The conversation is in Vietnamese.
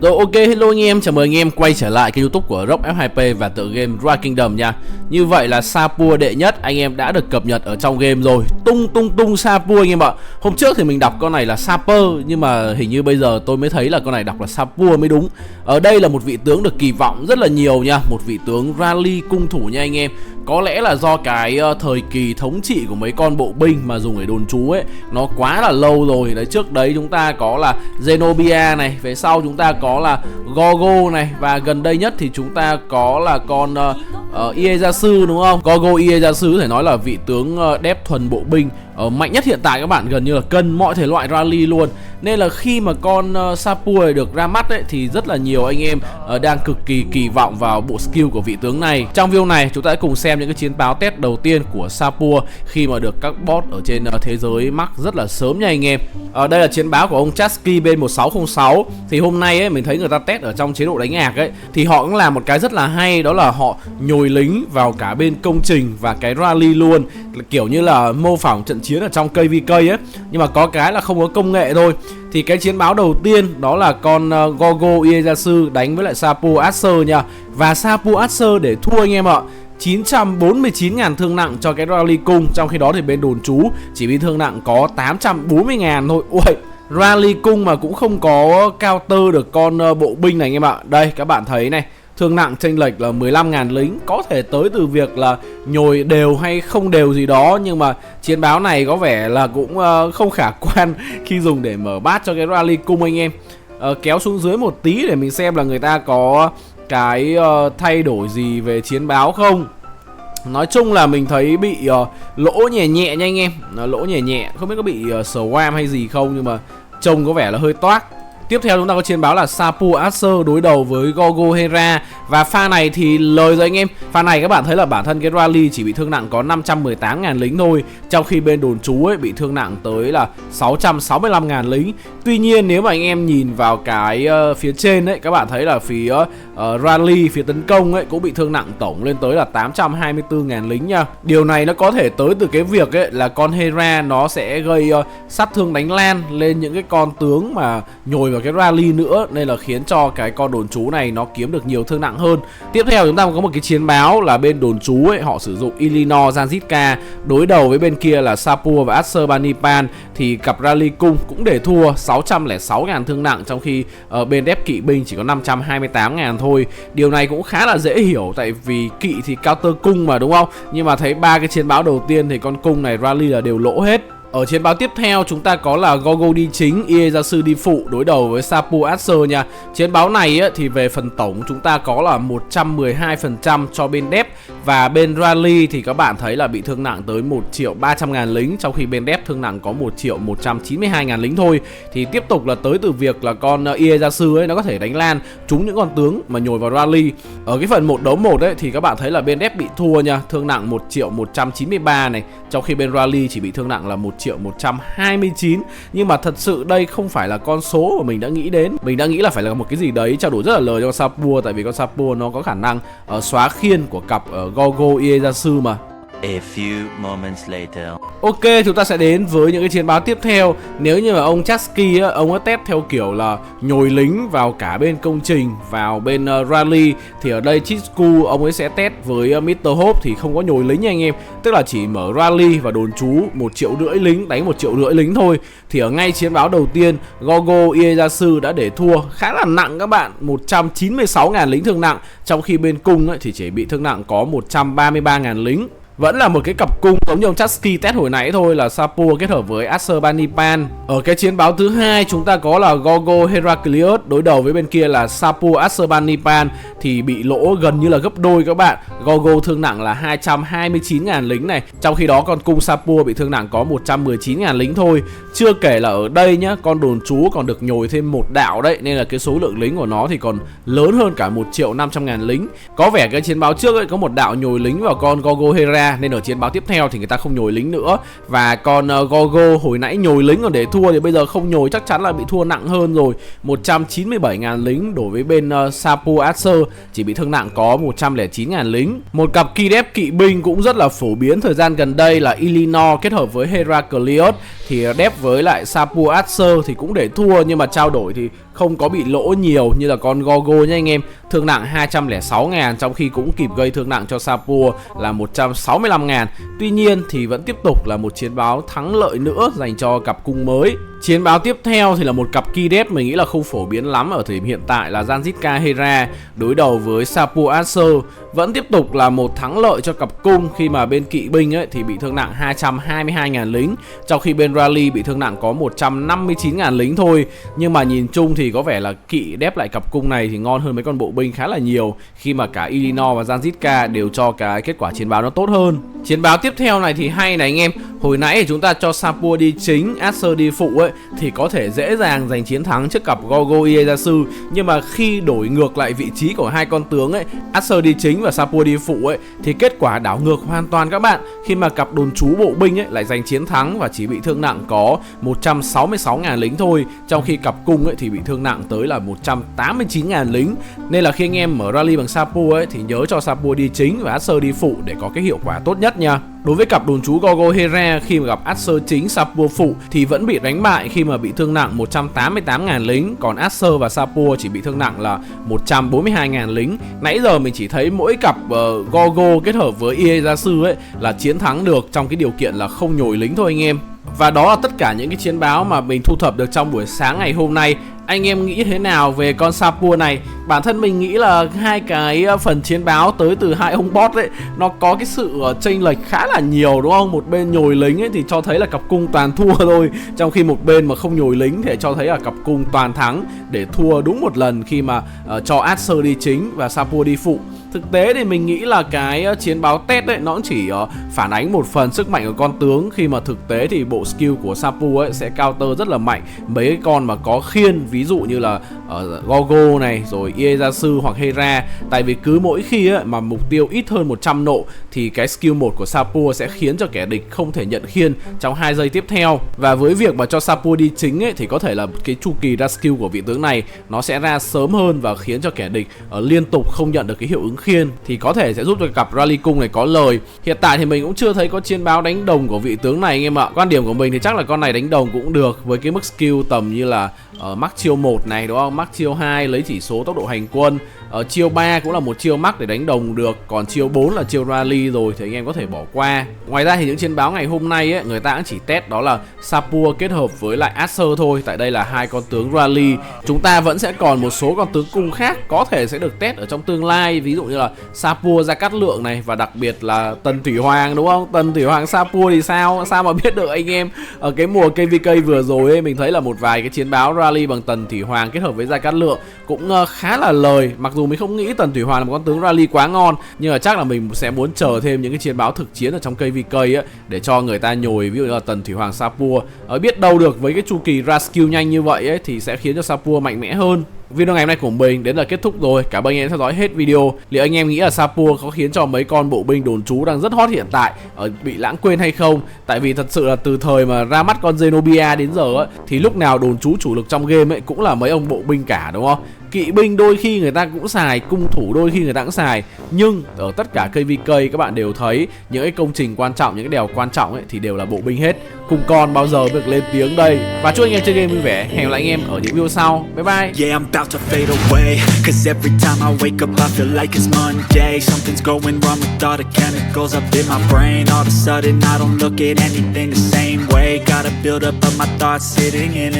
Rồi ok, hello anh em, chào mừng anh em quay trở lại kênh YouTube của Rock F2P và tựa game Rock Kingdom nha. Như vậy là Sapua đệ nhất anh em đã được cập nhật ở trong game rồi. Tung Sapua anh em ạ. Hôm trước thì mình đọc con này là Saper, nhưng mà hình như bây giờ tôi mới thấy là con này đọc là Sapua mới đúng. Ở đây là một vị tướng được kỳ vọng rất là nhiều nha, một vị tướng rally cung thủ nha anh em. Có lẽ là do cái thời kỳ thống trị của mấy con bộ binh mà dùng để đồn trú ấy nó quá là lâu rồi. Đấy, trước đấy chúng ta có là Zenobia này, về sau chúng ta có là Gogo này, và gần đây nhất thì chúng ta có là con Ieyasu đúng không? Gogo Ieyasu có thể nói là vị tướng đép thuần bộ binh mạnh nhất hiện tại các bạn, gần như là cân mọi thể loại rally luôn. Nên là khi mà con Sapua được ra mắt ấy, thì rất là nhiều anh em đang cực kỳ kỳ vọng vào bộ skill của vị tướng này. Trong video này chúng ta sẽ cùng xem những cái chiến báo test đầu tiên của Sapua khi mà được các bot ở trên thế giới mắc rất là sớm nha anh em. Đây là chiến báo của ông Chasky bên 1606. Thì hôm nay ấy, mình thấy người ta test ở trong chế độ đánh ạc ấy, thì họ cũng làm một cái rất là hay, đó là họ nhồi lính vào cả bên công trình và cái rally luôn, kiểu như là mô phỏng trận chiến ở trong KVK ấy, nhưng mà có cái là không có công nghệ thôi. Thì cái chiến báo đầu tiên đó là con Gogo Ieyasu đánh với lại Sapua Acer nha. Và Sapua Acer để thua anh em ạ, 949.000 thương nặng cho cái rally cung. Trong khi đó thì bên đồn trú chỉ bị thương nặng có 840.000 thôi. Ui, rally cung mà cũng không có counter được con bộ binh này anh em ạ. Đây các bạn thấy này, thương nặng chênh lệch là 15.000 lính, có thể tới từ việc là nhồi đều hay không đều gì đó, nhưng mà chiến báo này có vẻ là cũng không khả quan khi dùng để mở bát cho cái rally cung anh em. Kéo xuống dưới một tí để mình xem là người ta có cái thay đổi gì về chiến báo không. Nói chung là mình thấy bị lỗ nhẹ nhẹ nha anh em, lỗ nhẹ nhẹ, không biết có bị swam hay gì không, nhưng mà trông có vẻ là hơi toác. Tiếp theo chúng ta có chiến báo là Sapua Acer đối đầu với Gogo Hera. Và pha này thì lời rồi anh em. Pha này các bạn thấy là bản thân cái rally chỉ bị thương nặng có 518.000 lính thôi, trong khi bên đồn trú ấy bị thương nặng tới là 665.000 lính. Tuy nhiên nếu mà anh em nhìn vào cái phía trên ấy, các bạn thấy là phía rally, phía tấn công ấy cũng bị thương nặng tổng lên tới là 824.000 lính nha. Điều này nó có thể tới từ cái việc ấy là con Hera nó sẽ gây sát thương đánh lan lên những cái con tướng mà nhồi vào cái rally nữa, nên là khiến cho cái con đồn trú này nó kiếm được nhiều thương nặng hơn. Tiếp theo chúng ta có một cái chiến báo là bên đồn trú ấy họ sử dụng Illinois Zanzitka đối đầu với bên kia là Sapua và Ashurbanipal, thì cặp rally cung cũng để thua 606.000 thương nặng, trong khi bên đép kỵ binh chỉ có 528.000 thôi. Điều này cũng khá là dễ hiểu, tại vì kỵ thì counter cung mà đúng không, nhưng mà thấy ba cái chiến báo đầu tiên thì con cung này rally là đều lỗ hết. Ở chiến báo tiếp theo chúng ta có là Gogo đi chính, Ieyasu đi phụ đối đầu với Sapua Acer nha. Chiến báo này ấy, thì về phần tổng chúng ta có là 112% cho bên đép, và bên rally thì các bạn thấy là bị thương nặng tới 1.300.000 lính, trong khi bên đép thương nặng có 1.192.000 lính thôi. Thì tiếp tục là tới từ việc là con Ieyasu ấy nó có thể đánh lan trúng những con tướng mà nhồi vào rally. Ở cái phần 1 đấu 1 ấy thì các bạn thấy là bên đép bị thua nha, thương nặng 1.193 này, trong khi bên rally chỉ bị thương nặng là 1.129. Nhưng mà thật sự đây không phải là con số mà mình đã nghĩ đến. Mình đã nghĩ là phải là một cái gì đấy trao đổi rất là lời cho con Sapua, tại vì con Sapua nó có khả năng xóa khiên của cặp Gogo Ieyasu mà. A few moments later. Ok, chúng ta sẽ đến với những cái chiến báo tiếp theo. Nếu như mà ông Chasky á, ông ấy test theo kiểu là nhồi lính vào cả bên công trình, vào bên rally, thì ở đây Chisku ông ấy sẽ test với Mr. Hope thì không có nhồi lính nha anh em. Tức là chỉ mở rally và đồn trú 1,5 triệu lính, đánh 1,5 triệu lính thôi. Thì ở ngay chiến báo đầu tiên, Gogo Ieyasu đã để thua khá là nặng các bạn, 196.000 lính thương nặng, trong khi bên cung ấy, thì chỉ bị thương nặng có 133.000 lính. Vẫn là một cái cặp cung giống như ông Chasky test hồi nãy thôi, là Sapua kết hợp với Ashurbanipal. Ở cái chiến báo thứ hai chúng ta có là Gogo Heraclius đối đầu với bên kia là Sapua Ashurbanipal, thì bị lỗ gần như là gấp đôi các bạn. Gogo thương nặng là 229.000 lính này, trong khi đó con cung Sapua bị thương nặng có 119.000 lính thôi. Chưa kể là ở đây nhá, con đồn trú còn được nhồi thêm một đạo đấy, nên là cái số lượng lính của nó thì còn lớn hơn cả 1.500.000 lính. Có vẻ cái chiến báo trước ấy có một đạo nhồi lính vào con Gogo Hera, nên ở chiến báo tiếp theo thì người ta không nhồi lính nữa. Và con Gogo hồi nãy nhồi lính còn để thua, thì bây giờ không nhồi chắc chắn là bị thua nặng hơn rồi. 197.000 lính đối với bên Sapua Acer chỉ bị thương nặng có 109.000 lính. Một cặp key đép kỵ binh cũng rất là phổ biến thời gian gần đây là Illinois kết hợp với Heraclius, thì đép với lại Sapua Acer thì cũng để thua, nhưng mà trao đổi thì không có bị lỗ nhiều như là con Gogo nha anh em. Thương nặng 206.000 trong khi cũng kịp gây thương nặng cho Sapua là 165.000. Tuy nhiên thì vẫn tiếp tục là một chiến báo thắng lợi nữa dành cho cặp cung mới. Chiến báo tiếp theo thì là một cặp key dev mình nghĩ là không phổ biến lắm ở thời điểm hiện tại là Zanzitka Hera đối đầu với Sapua Acer. Vẫn tiếp tục là một thắng lợi cho cặp cung khi mà bên kỵ binh ấy thì bị thương nặng 222.000 lính, trong khi bên rally bị thương nặng có 159.000 lính thôi. Nhưng mà nhìn chung thì có vẻ là kỵ đép lại cặp cung này thì ngon hơn mấy con bộ binh khá là nhiều, khi mà cả Illinois và Zanzitka đều cho cái kết quả chiến báo nó tốt hơn. Chiến báo tiếp theo này thì hay này anh em. Hồi nãy thì chúng ta cho Sapua đi chính, Acer đi phụ ấy thì có thể dễ dàng giành chiến thắng trước cặp Gogo Ieyasu. Nhưng mà khi đổi ngược lại vị trí của hai con tướng ấy, Acer đi chính và Sapua đi phụ ấy, thì kết quả đảo ngược hoàn toàn các bạn, khi mà cặp đồn trú bộ binh ấy lại giành chiến thắng và chỉ bị thương nặng có 166.000 lính thôi, trong khi cặp cung ấy thì bị thương nặng tới là 189.000 lính. Nên là khi anh em mở rally bằng Sapua ấy thì nhớ cho Sapua đi chính và Acer đi phụ để có cái hiệu quả tốt nhất nha. Đối với cặp đồn trú Gogo Hera, khi mà gặp Acer chính Sapua phụ thì vẫn bị đánh bại khi mà bị thương nặng 188.000 lính, còn Acer và Sapua chỉ bị thương nặng là 142.000 lính. Nãy giờ mình chỉ thấy mỗi cặp Gogo kết hợp với Ieyasu ấy là chiến thắng được trong cái điều kiện là không nhồi lính thôi anh em. Và đó là tất cả những cái chiến báo mà mình thu thập được trong buổi sáng ngày hôm nay. Anh em nghĩ thế nào về con Sapua này? Bản thân mình nghĩ là hai cái phần chiến báo tới từ hai ông bot ấy nó có cái sự chênh lệch khá là nhiều đúng không? Một bên nhồi lính ấy thì cho thấy là cặp cung toàn thua thôi, trong khi một bên mà không nhồi lính thì cho thấy là cặp cung toàn thắng, để thua đúng một lần khi mà cho Acer đi chính và Sapua đi phụ. Thực tế thì mình nghĩ là cái chiến báo test ấy nó cũng chỉ phản ánh một phần sức mạnh của con tướng, khi mà thực tế thì bộ skill của Sapua ấy sẽ counter rất là mạnh mấy cái con mà có khiên, ví dụ như là Gogo này, rồi Ieyasu hoặc Hera. Tại vì cứ mỗi khi ấy, mà mục tiêu ít hơn 100 nộ thì cái skill 1 của Sapua sẽ khiến cho kẻ địch không thể nhận khiên trong 2 giây tiếp theo. Và với việc mà cho Sapua đi chính ấy, thì có thể là cái chu kỳ ra skill của vị tướng này nó sẽ ra sớm hơn và khiến cho kẻ địch liên tục không nhận được cái hiệu ứng khiên, thì có thể sẽ giúp cho cặp rally cung này có lời. Hiện tại thì mình cũng chưa thấy có chiến báo đánh đồng của vị tướng này anh em ạ. Quan điểm của mình thì chắc là con này đánh đồng cũng được, với cái mức skill tầm như là mắc chiêu 1 này đúng không, mắc chiêu 2 lấy chỉ số tốc độ hành quân, chiêu 3 cũng là một chiêu mắc để đánh đồng được, còn chiêu 4 là chiêu rally rồi thì anh em có thể bỏ qua. Ngoài ra thì những chiến báo ngày hôm nay ấy, người ta cũng chỉ test đó là Sapua kết hợp với lại Acer thôi, tại đây là hai con tướng rally. Chúng ta vẫn sẽ còn một số con tướng cung khác có thể sẽ được test ở trong tương lai, ví dụ như là Sapua Gia Cát Lượng này, và đặc biệt là Tần Thủy Hoàng đúng không? Tần Thủy Hoàng Sapua thì sao mà biết được anh em. Ở cái mùa KVK vừa rồi ấy, mình thấy là một vài cái chiến báo rally bằng Tần Thủy Hoàng kết hợp với Gia Cát Lượng cũng khá là lời. Mặc dù mình không nghĩ Tần Thủy Hoàng là một con tướng rally quá ngon, nhưng mà chắc là mình sẽ muốn chờ thêm những cái chiến báo thực chiến ở trong KVK ấy, để cho người ta nhồi, ví dụ như là Tần Thủy Hoàng Sapua. Biết đâu được với cái chu kỳ ra skill nhanh như vậy ấy, thì sẽ khiến cho Sapua mạnh mẽ hơn. Video ngày hôm nay của mình đến là kết thúc rồi. Cảm ơn anh em theo dõi hết video. Liệu anh em nghĩ là Sapua có khiến cho mấy con bộ binh đồn trú đang rất hot hiện tại bị lãng quên hay không? Tại vì thật sự là từ thời mà ra mắt con Zenobia đến giờ ấy, thì lúc nào đồn trú chủ lực trong game ấy cũng là mấy ông bộ binh cả đúng không? Kỵ binh đôi khi người ta cũng xài, cung thủ đôi khi người ta cũng xài, nhưng ở tất cả KVK các bạn đều thấy những cái công trình quan trọng, những cái đèo quan trọng ấy thì đều là bộ binh hết. Cùng con bao giờ được lên tiếng đây. Và chúc anh em chơi game vui vẻ. Hẹn gặp lại anh em ở những video sau. Bye bye. Yeah, I'm about to fade away, cause every time I wake up I feel like it's Monday. Something's going wrong with all the chemicals up in my brain. All of a sudden I don't look at anything the same way. Gotta build up of my thoughts sitting in it.